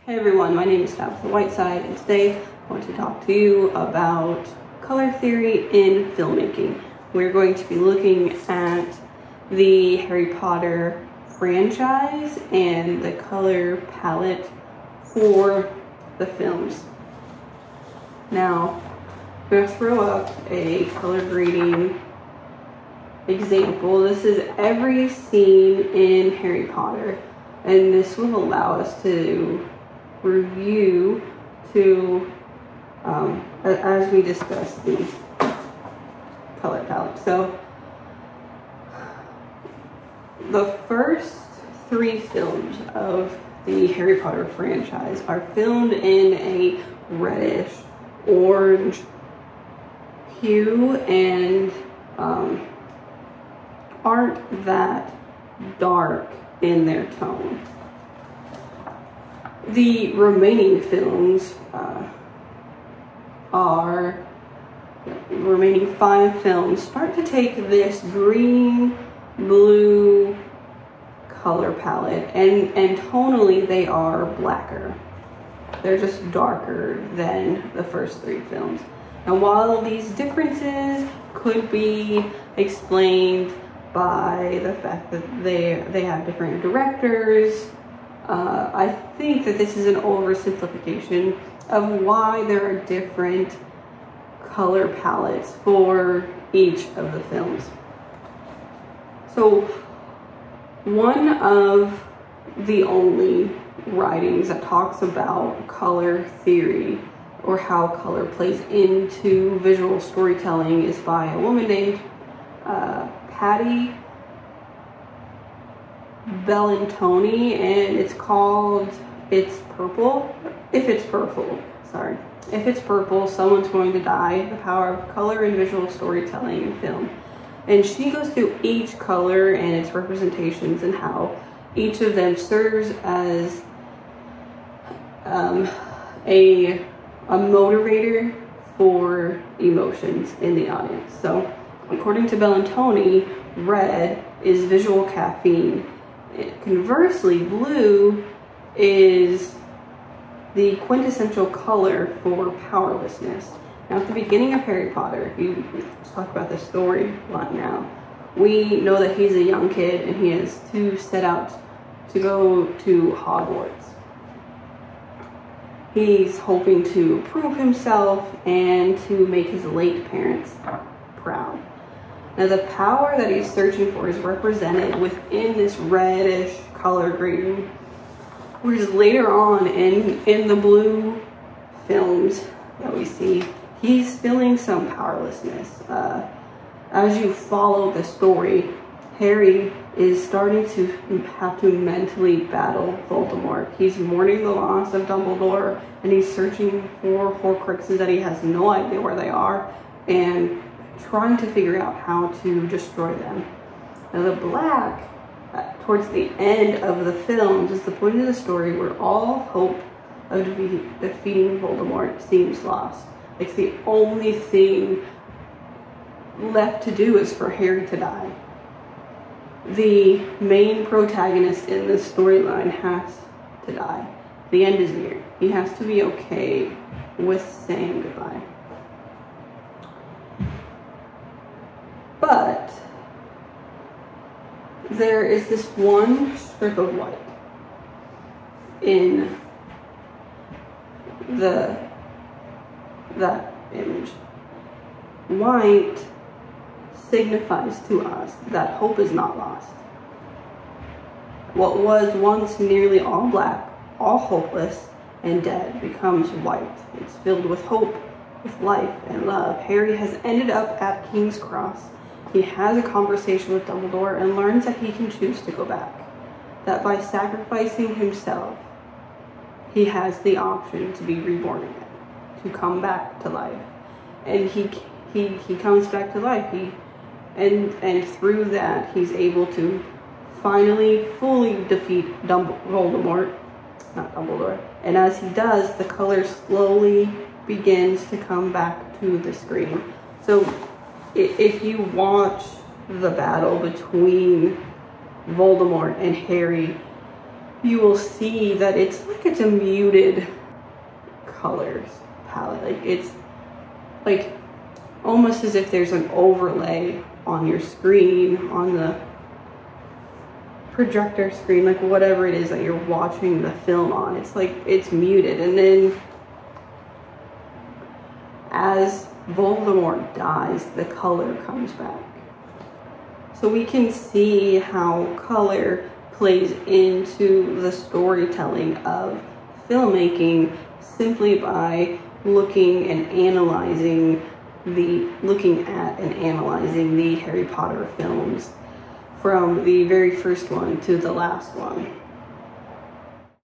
Hey everyone, my name is Tabitha Whiteside, and today I want to talk to you about color theory in filmmaking. We're going to be looking at the Harry Potter franchise and the color palette for the films. Now, I'm going to throw up a color grading example. This is every scene in Harry Potter, and this will allow us to review as we discuss the color palette. So the first three films of the Harry Potter franchise are filmed in a reddish orange hue and aren't that dark in their tone. The remaining films remaining 5 films start to take this green blue color palette, and tonally they are blacker. They're just darker than the first 3 films. And while these differences could be explained by the fact that they have different directors, I think that this is an oversimplification of why there are different color palettes for each of the films. So one of the only writings that talks about color theory or how color plays into visual storytelling is by a woman named Patty Bellantoni, and it's called If It's Purple, Someone's Going to Die, The Power of Color in Visual Storytelling in Film. And she goes through each color and its representations and how each of them serves as a motivator for emotions in the audience. So according to Bellantoni, red is visual caffeine. Conversely, blue is the quintessential color for powerlessness. Now, at the beginning of Harry Potter, let's talk about the storyline now. We know that he's a young kid and he has to set out to go to Hogwarts. He's hoping to prove himself and to make his late parents proud. Now, the power that he's searching for is represented within this reddish color grading, whereas later on in the blue films that we see, he's feeling some powerlessness. As you follow the story, Harry is starting to have to mentally battle Voldemort. He's mourning the loss of Dumbledore, and he's searching for Horcruxes that he has no idea where they are, and trying to figure out how to destroy them. Now, the black, towards the end of the films, is the point of the story where all hope of defeating Voldemort seems lost. It's the only thing left to do is for Harry to die. The main protagonist in this storyline has to die. The end is near. He has to be okay with saying goodbye. But there is this one strip of white in that image. White signifies to us that hope is not lost. What was once nearly all black, all hopeless and dead, becomes white. It's filled with hope, with life and love. Harry has ended up at King's Cross. He has a conversation with Dumbledore and learns that he can choose to go back. That by sacrificing himself, he has the option to be reborn again, to come back to life. And he comes back to life. And through that, he's able to finally fully defeat Voldemort, not Dumbledore. And as he does, the color slowly begins to come back to the screen. So if you watch the battle between Voldemort and Harry, you will see that it's like it's a muted colors palette. Like it's like almost as if there's an overlay on your screen, on the projector screen, like whatever it is that you're watching the film on. It's like it's muted, and then as Voldemort dies, the color comes back. So we can see how color plays into the storytelling of filmmaking simply by looking at and analyzing the Harry Potter films from the very first one to the last one.